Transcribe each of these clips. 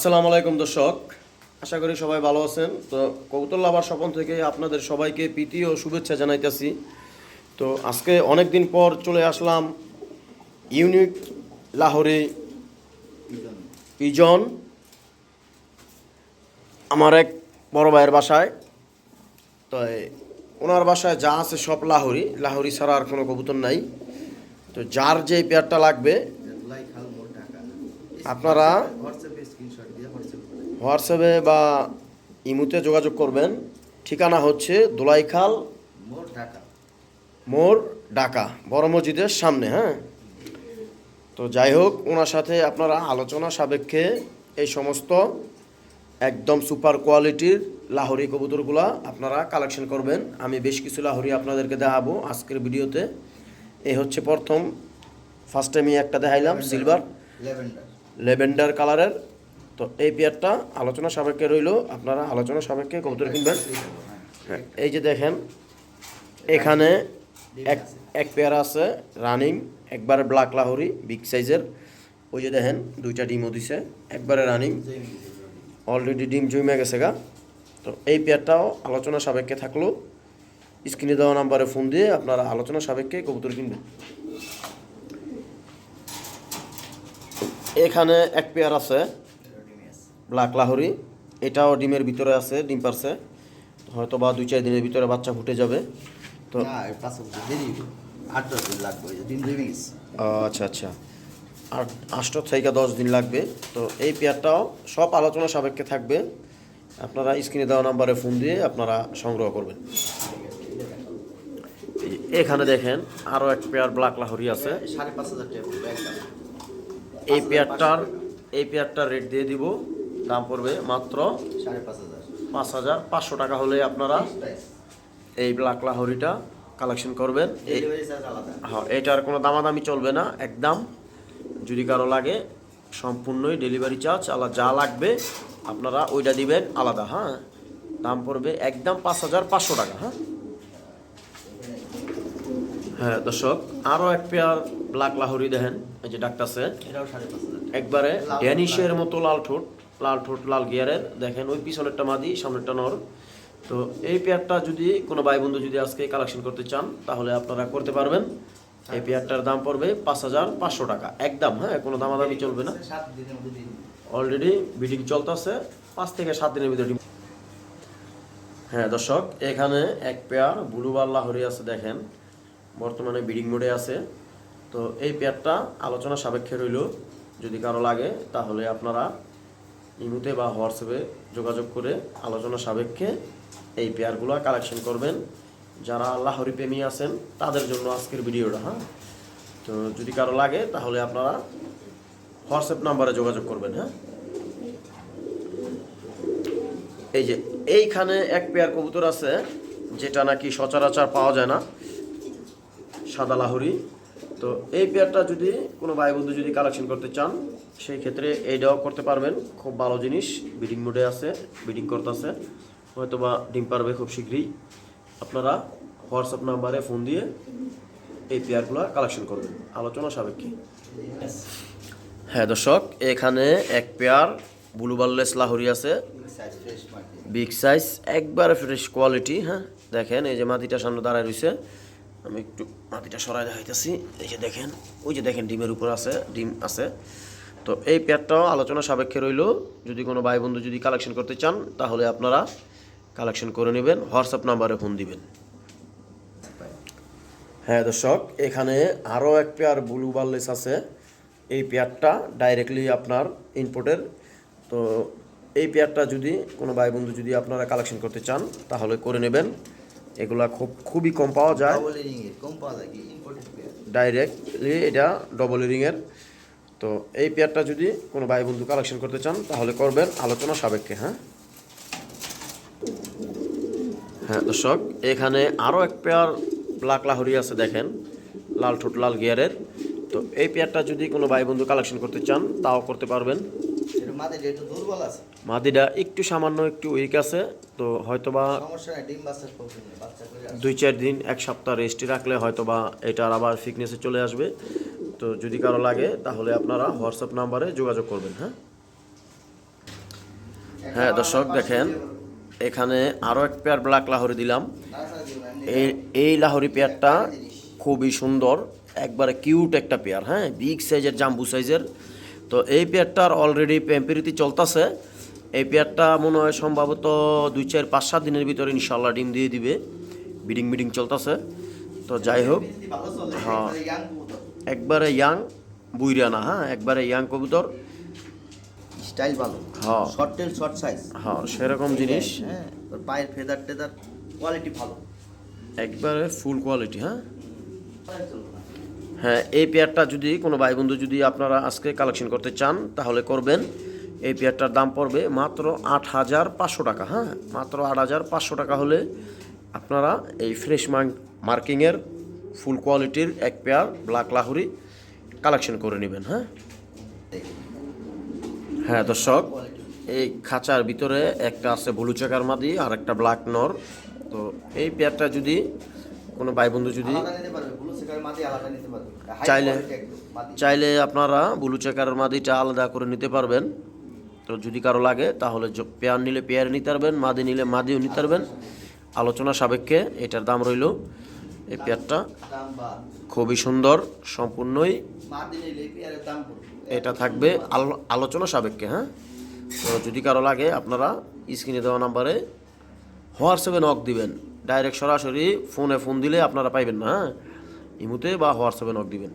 আসসালামু আলাইকুম দর্শক, আশা করি সবাই ভালো আছেন। তো কবুতর লাভার স্বপন থেকে আপনাদের সবাইকে প্রীতি ও শুভেচ্ছা জানাইতেছি। তো আজকে অনেক দিন পর চলে আসলাম ইউনিক লাহোরি পিজন আমার এক বড় ভাইয়ের বাসায়। তো ওনার বাসায় যা আছে সব লাহোরি, লাহোরি ছাড়া আর কোনো কবুতর নাই। তো যার যে পেয়ারটা লাগবে আপনারা হোয়াটসঅ্যাপে বা ইমুতে যোগাযোগ করবেন। ঠিকানা হচ্ছে দোলাইখাল মোড়, ঢাকা, বড় মসজিদের সামনে। হ্যাঁ, তো যাই হোক, ওনার সাথে আপনারা আলোচনা সাপেক্ষে এই সমস্ত একদম সুপার কোয়ালিটির লাহোরি কবুতরগুলা আপনারা কালেকশন করবেন। আমি বেশ কিছু লাহোরি আপনাদেরকে দেখাবো আজকের ভিডিওতে। এই হচ্ছে প্রথম, ফার্স্ট টাইম একটা দেখাইলাম সিলভার ল্যাভেন্ডার কালারের। তো এই পেয়ারটা আলোচনা সাপেক্ষে রইল, আপনারা আলোচনা সাপেক্ষে কবুতর কিনবেন। হ্যাঁ, এই যে দেখেন এখানে এক পেয়ার আছে রানিং, একবারে ব্ল্যাক লাহোরি বিগ সাইজের। ওই যে দেখেন দুইটা ডিমও দিছে, একবারে রানিং, অলরেডি ডিম জমে গেছে গা। তো এই পেয়ারটাও আলোচনা সাপেক্ষে থাকলো। স্ক্রিনে দেওয়া নাম্বারে ফোন দিয়ে আপনারা আলোচনা সাপেক্ষে কবুতর কিনবেন। এখানে এক পেয়ার আছে ব্ল্যাক লাহোরি, এটাও ডিমের ভিতরে আছে, ডিম পারছে, হয়তো বা 2-4 দিনের ভিতরে বাচ্চা ফুটে যাবে। তো আচ্ছা আচ্ছা, 8 থেকে 10 দিন লাগবে। তো এই পেয়ারটাও সব আলোচনা সাপেক্ষে থাকবে, আপনারা স্ক্রিনে দেওয়া নাম্বারে ফোন দিয়ে আপনারা সংগ্রহ করবেন। এখানে দেখেন আরও এক পেয়ার ব্ল্যাক লাহোরি আছে। এই পেয়ারটার রেট দিয়ে দিব, দাম পড়বে মাত্র 5,500 টাকা হলে আপনারা এই ব্ল্যাক লাহোরিটা কালেকশন করবেন। হ্যাঁ, এটার কোনো দামাদামি চলবে না, একদম। যদি কারো লাগে সম্পূর্ণই ডেলিভারি চার্জ আলাদা, যা লাগবে আপনারা ওইটা দিবেন আলাদা। হ্যাঁ, দাম পড়বে একদম 5,500 টাকা। হ্যাঁ হ্যাঁ দর্শক, আরও এক পেয়ার ব্ল্যাক লাহোরি দেখেন, এই যে ডাকটাছে, একবারে ড্যানিশের মতো লাল ঠোঁট লাল গিয়ারের। দেখেন ওই পিছনেরটা মাদি, সামনেরটা নর। তো এই পেয়ারটা যদি কোনো ভাই বন্ধু যদি আজকে কালেকশন করতে চান তাহলে আপনারা করতে পারবেন। এই পেয়ারটার দাম পড়বে 5,500 টাকা একদম। হ্যাঁ, কোনো দামাদামি চলবে না, অলরেডি বিডিং চলতেছে, 5 থেকে 7 দিনের ভিতরে। হ্যাঁ দর্শক, এখানে এক পেয়ার ব্লুবার লাহোরি আছে, দেখেন বর্তমানে বিডিং মোডে আছে। তো এই পেয়ারটা আলোচনা সাপেক্ষে রইল, যদি কারো লাগে তাহলে আপনারা ইমুতে বা হোয়াটসঅ্যাপে যোগাযোগ করে আলোচনা সাপেক্ষে এই পেয়ারগুলো কালেকশন করবেন। যারা লাহোরি প্রেমী আছেন তাদের জন্য আজকের ভিডিওটা। হ্যাঁ, তো যদি কারো লাগে তাহলে আপনারা হোয়াটসঅ্যাপ নাম্বারে যোগাযোগ করবেন। হ্যাঁ, এই যে এইখানে এক পেয়ার কবুতর আছে যেটা নাকি সচরাচর পাওয়া যায় না, সাদা লাহোরি। তো এই পেয়ারটা যদি কোনো ভাই বন্ধু যদি কালেকশন করতে চান সেই ক্ষেত্রে এইটাও করতে পারবেন, খুব ভালো জিনিস। বিডিং মোডে আছে, বিডিং করতেছে, হয়তো বা ডিম পারবে খুব শীঘ্রই। আপনারা হোয়াটসঅ্যাপ নাম্বারে ফোন দিয়ে এই পেয়ারগুলো কালেকশন করবেন আলোচনা সাপেক্ষে। হ্যাঁ দর্শক, এখানে এক পেয়ার ব্লু বারলেস লাহোরি আছে, বিগ সাইজ, একবারে ফ্রেশ কোয়ালিটি। হ্যাঁ দেখেন, এই যে মাটিটা সামনে দাঁড়ায় রয়েছে, আমি একটু মাটিটা সরাই দেখাইতেছি। এই যে দেখেন, ওই যে দেখেন ডিমের উপর আছে, ডিম আছে। তো এই পেয়ারটাও আলোচনা সাপেক্ষে রইল, যদি কোনো ভাই বন্ধু যদি কালেকশন করতে চান তাহলে আপনারা কালেকশন করে নেবেন, হোয়াটসঅ্যাপ নাম্বারে ফোন দিবেন। হ্যাঁ দর্শক, এখানে আরও এক পেয়ার ব্লু বারলেস আছে। এই পেয়ারটা ডাইরেক্টলি আপনার ইনপোর্টের। তো এই পেয়ারটা যদি কোনো ভাই বন্ধু যদি আপনারা কালেকশন করতে চান তাহলে করে নেবেন। এগুলা খুবই কম পাওয়া যায়, ডাইরেক্টলি এটা ডবল রিংয়ের। তো এই পেয়ারটা যদি কোনো ভাই বন্ধু কালেকশন করতে চান তাহলে করবেন আলোচনা সাপেক্ষে। হ্যাঁ হ্যাঁ দর্শক, এখানে আরও এক পেয়ার ব্ল্যাক লাহোরি আছে, দেখেন লাল ঠোঁট লাল গিয়ারের। তো এই পেয়ারটা যদি কোনো ভাই বন্ধু কালেকশন করতে চান তাও করতে পারবেন। মাদিটা একটু সামান্য একটু উইক আছে, তো হয়তোবা 2-4 দিন 1 সপ্তাহ রেস্টে রাখলে হয়তোবা এটার আবার ফিটনেসে চলে আসবে। তো যদি কারো লাগে তাহলে আপনারা হোয়াটসঅ্যাপ নাম্বারে যোগাযোগ করবেন। হ্যাঁ। হ্যাঁ দর্শক দেখেন, এখানে আরও এক পেয়ার ব্ল্যাক লাহোরি দিলাম। এই লাহোরি পেয়ারটা খুবই সুন্দর, একবারে কিউট একটা পেয়ার, হ্যাঁ, বিগ সাইজের, জাম্বু সাইজের। তো এই পেয়ারটার অলরেডি প্যাম্পিরিতি চলতেছে। এই পেয়ারটা মনে হয় সম্ভবত 2-4-5-7 দিনের ভিতরে ইনশাল্লাহ ডিম দিয়ে দিবে। বিডিং চলতেছে। তো যাই হোক, হ্যাঁ, একবারে ইয়াং বুইরা না, হ্যাঁ, একবারে ইয়াং কবুতর, স্টাইল ভালো, হ্যাঁ, শর্ট টেল শর্ট সাইজ, হ্যাঁ, সেরকম জিনিস। হ্যাঁ, ওর পায়ের ফেদার টেদার কোয়ালিটি ভালো, একবারে ফুল কোয়ালিটি। হ্যাঁ, হ্যাঁ, এই পেয়ারটা যদি কোনো ভাই বন্ধু যদি আপনারা আজকে কালেকশন করতে চান তাহলে করবেন। এই পেয়ারটার দাম পড়বে মাত্র 8,500 টাকা। হ্যাঁ, মাত্র 8,500 টাকা হলে আপনারা এই ফ্রেশ মার্কিংয়ের ফুল কোয়ালিটির এক পেয়ার ব্ল্যাক লাহোরি কালেকশন করে নেবেন। হ্যাঁ, হ্যাঁ দর্শক, এই খাঁচার ভিতরে একটা আছে ব্লু চেকার মাদি আর একটা ব্ল্যাক নর। তো এই পেয়ারটা যদি কোনো ভাই বন্ধু যদি চাইলে আপনারা ব্লু চেকারের মাদিটা আলাদা করে নিতে পারবেন। তো যদি কারো লাগে তাহলে পেয়ার নিলে পেয়ার নিতে পারবেন, মাদি নিলে মাদিও নিতে পারবেন, আলোচনা সাপেক্ষে। এটার দাম রইল, এই পেয়ারটা খুবই সুন্দর, সম্পূর্ণই এটা থাকবে আলোচনা সাপেক্ষে। হ্যাঁ, তো যদি কারো লাগে আপনারা স্ক্রিনে দেওয়া নাম্বারে হোয়াটসঅ্যাপে নক দিবেন। ডাইরেক্ট সরাসরি ফোন দিলে আপনারা পাইবেন না। হ্যাঁ, ইমুতে বা হোয়াটসঅ্যাপে নক দিবেন।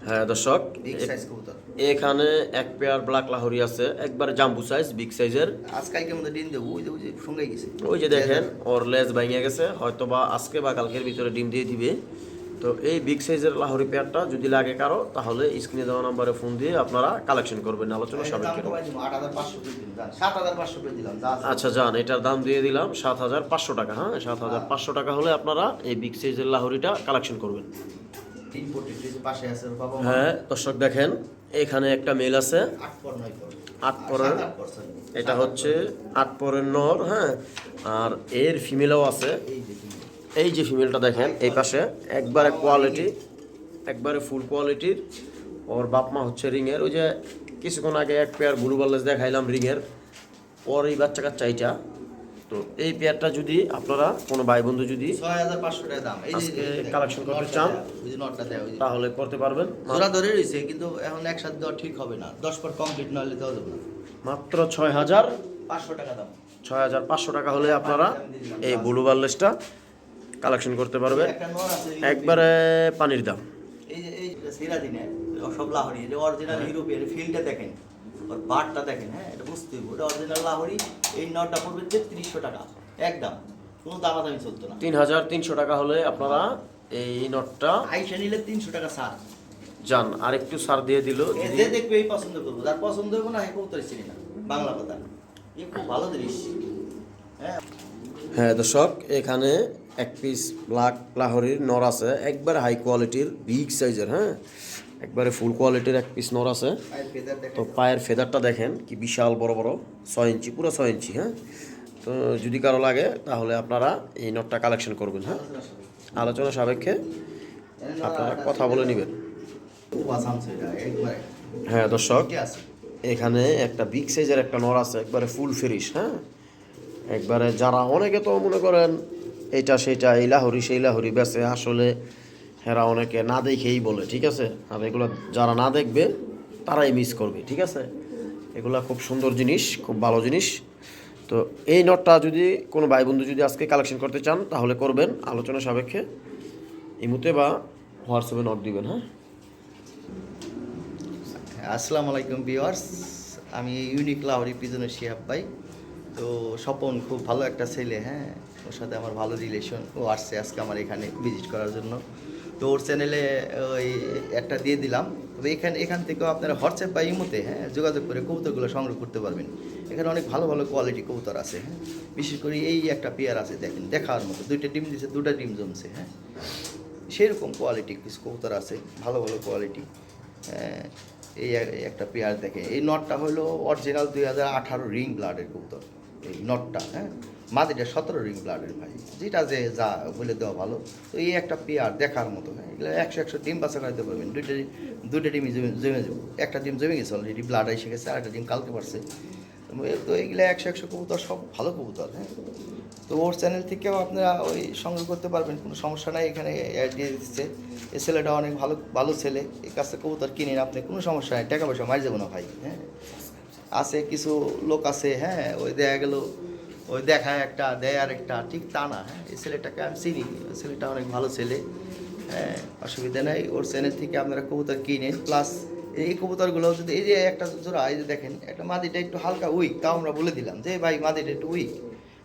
হ্যাঁ দর্শক, এখানে এক পেয়ার ব্ল্যাক লাহোরি আছে, একবারে জাম্বু সাইজ, বিগ সাইজের। ওই যে দেখেন, ওর লেজ ভাঙিয়ে গেছে, হয়তো বা আজকে বা কালকের ভিতরে ডিম দিয়ে দিবে। তো এই বিগ সাইজের লাহোরি পেয়ারটা যদি লাগে কারো তাহলে স্ক্রিনে দেওয়া নাম্বারে ফোন দিয়ে আপনারা কালেকশন করবেন আলোচনা সাপেক্ষে। আচ্ছা যান, এটার দাম দিয়ে দিলাম 7,500 টাকা। হ্যাঁ, 7,500 টাকা হলে আপনারা এই বিগ সাইজের লাহোরিটা কালেকশন করবেন। হ্যাঁ দর্শক দেখেন, এখানে একটা মেল আছে 8 পরের, এটা হচ্ছে 8 পরের নর। হ্যাঁ, আর এর ফিমেলও আছে। এই যে ফিমেলটা দেখেন এই পাশে, একবারে কোয়ালিটি, একবারে ফুল কোয়ালিটির। ওর বাপ মা হচ্ছে রিংয়ের। ওই যে কিছুক্ষণ আগে এক পেয়ার ব্লু বার্লেস দেখাইলাম রিংয়ের, ওর এই বাচ্চা কাচ্চা এইটা। তো এই পেয়ারটা যদি আপনারা কোনো ভাই বন্ধু যদি 6,500 টাকা দাম আজকে কালেকশন করতে চান তাহলে করতে পারবেন। জোড়া ধরে রয়েছে, কিন্তু এখন একসাথে দেওয়া ঠিক হবে না, 10 পর কমপ্লিট না হলে দেওয়া যাবে না। মাত্র 6,500 টাকা দাম। 6,500 টাকা হলে আপনারা এই ব্লু বার্লেসটা কালেকশন করতে পারবেন, একবারে পানির দাম। এই সিরাজিনে সব লাহোরি, যে অরিজিনাল ইউরোপিয়ান ফিল্ডটা দেখেন, ওর বারটা দেখেন, হ্যাঁ, এটা বুঝতে হবে ওটা অরিজিনাল লাহোরি। এই নটটা পড়বে 3,300 টাকা একদম, কোনো দামাদামি চলতো না। 3,300 টাকা হলে আপনারা এই নটটা আইসা নিলে 300 টাকা ছাড় যান, আর একটু ছাড় দিয়ে দিল। যে দেখবে এই পছন্দ করবো, যার পছন্দ হবে না এই কবুতর চিনি না, বাংলা কথা, এই খুব ভালো জিনিস। হ্যাঁ দর্শক, এখানে এক পিস ব্ল্যাক লাহোরির নর আছে, একবারে হাই কোয়ালিটির, বিগ সাইজের। হ্যাঁ, একবারে ফুল কোয়ালিটির এক পিস নর আছে। তো পায়ের ফেদারটা দেখেন কি বিশাল বড় বড়, 6 ইঞ্চি, পুরো 6 ইঞ্চি। হ্যাঁ, তো যদি কারো লাগে তাহলে আপনারা এই নটটা কালেকশন করবেন। হ্যাঁ, আলোচনা সাপেক্ষে আপনারা কথা বলে নেবেন। হ্যাঁ দর্শক, এখানে একটা বিগ সাইজের একটা নর আছে, একবারে ফুল ফিনিশ। হ্যাঁ, একবারে যারা অনেকে তো মনে করেন এইটা সেটা, এই লাহোরি সেই লাহোরি বেচে, আসলে হেরা অনেকে না দেখেই বলে, ঠিক আছে। আর এগুলো যারা না দেখবে তারাই মিস করবে, ঠিক আছে। এগুলা খুব সুন্দর জিনিস, খুব ভালো জিনিস। তো এই নটটা যদি কোনো ভাই বন্ধু যদি আজকে কালেকশন করতে চান তাহলে করবেন আলোচনা সাপেক্ষে, ইমুতে বা হোয়াটসঅ্যাপে নট দিবেন। হ্যাঁ, আসসালামু আলাইকুম ভিউয়ার্স, আমি ইউনিক লাহোরি পিজনের শিহাব ভাই। তো স্বপন খুব ভালো একটা ছেলে, হ্যাঁ, ওর সাথে আমার ভালো রিলেশন। ও আসছে আজকে আমার এখানে ভিজিট করার জন্য। তো ওর চ্যানেলে ওই একটা দিয়ে দিলাম। তবে এখান থেকেও আপনারা হোয়াটসঅ্যাপ বা ইমোতে, হ্যাঁ, যোগাযোগ করে কবুতরগুলো সংগ্রহ করতে পারবেন। এখানে অনেক ভালো ভালো কোয়ালিটি কবুতর আছে। হ্যাঁ, বিশেষ করে এই একটা পেয়ার আছে, দেখেন, দেখার মতো, 2টা ডিম দিচ্ছে, 2টা ডিম জমছে। হ্যাঁ, সেরকম কোয়ালিটি কিছু কবুতর আছে, ভালো ভালো কোয়ালিটি। এই একটা পেয়ার দেখে, এই নটটা হলো অরিজিনাল 2018 রিং ব্লাডের কবুতর। এই নটটা, হ্যাঁ, মাদিটা 17 রিং ব্লাডের ভাই, যেটা যে যা বলে দেওয়া ভালো। তো এই একটা পেয়ার দেখার মতো, হ্যাঁ এগুলো 100 ডিম বাচ্চা করাতে পারবেন। দুইটা ডিমই জমে যাবে, একটা ডিম জমে গেছে অলরেডি, ব্লাড এসে গেছে, আর একটা ডিম কালকে পারছে। তো এইগুলো 100 কবুতর, সব ভালো কবুতর, হ্যাঁ। তো ওর চ্যানেল থেকেও আপনারা ওই সংগ্রহ করতে পারবেন, কোনো সমস্যা নাই। এখানে অ্যাড দিয়ে দিচ্ছে, এই ছেলেটা অনেক ভালো ভালো ছেলে, এই কাছে কবুতর কিনেন আপনি, কোনো সমস্যা নাই, টাকা পয়সা মারি যাবো না ভাই, হ্যাঁ। আছে কিছু লোক আছে, হ্যাঁ, ওই দেখা গেল ওই দেখায় একটা দেয় আর একটা, ঠিক তা না, হ্যাঁ। এই ছেলেটাকে আমি চিনি, ওই ছেলেটা অনেক ভালো ছেলে, হ্যাঁ, অসুবিধা নাই। ওর চ্যানেল থেকে আপনারা কবুতর কিনেন, প্লাস এই কবুতরগুলো যদি এই যে একটা জোড়া, এই যে দেখেন একটা মাদিটা একটু হালকা উইক, তাও আমরা বলে দিলাম যে ভাই মাদিটা একটু উইক,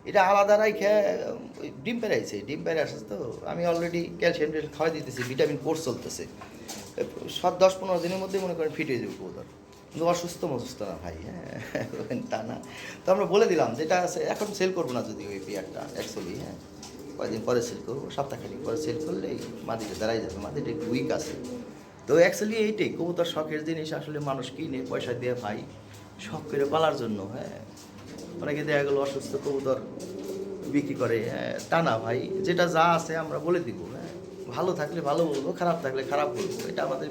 এটা আলাদা রাইখে ডিম পেরাইছে, ডিম পেরে আসছে। তো আমি অলরেডি ক্যালসিয়াম খাওয়াই দিতেছি, ভিটামিন কোর্স চলতেছে, 10-15 দিনের মধ্যে মনে করেন ফিট হয়ে যাবে কবুতর, কিন্তু অসুস্থ মসুস্থ না ভাই, হ্যাঁ তা না। তো আমরা বলে দিলাম যেটা আছে, এখন সেল করবো না যদি ওই পেয়ারটা অ্যাকচুয়ালি, হ্যাঁ কয়েকদিন পরে সেল করবো, সপ্তাহখানিক পরে সেল করলেই মাদিটা দাঁড়াই যাবে, মাদিটা একটু উইক আছে। তো অ্যাকচুয়ালি এইটাই কবুতর, শখের জিনিস, আসলে মানুষ কিনে পয়সা দিয়ে ভাই শখ করে পালার জন্য, হ্যাঁ। অনেকে দেখা গেলো অসুস্থ কবুতর বিক্রি করে, হ্যাঁ তা না ভাই, যেটা যা আছে আমরা বলে দিব, হ্যাঁ। ভালো থাকলে ভালো বলবো, খারাপ থাকলে খারাপ বলবো, এটা আমাদের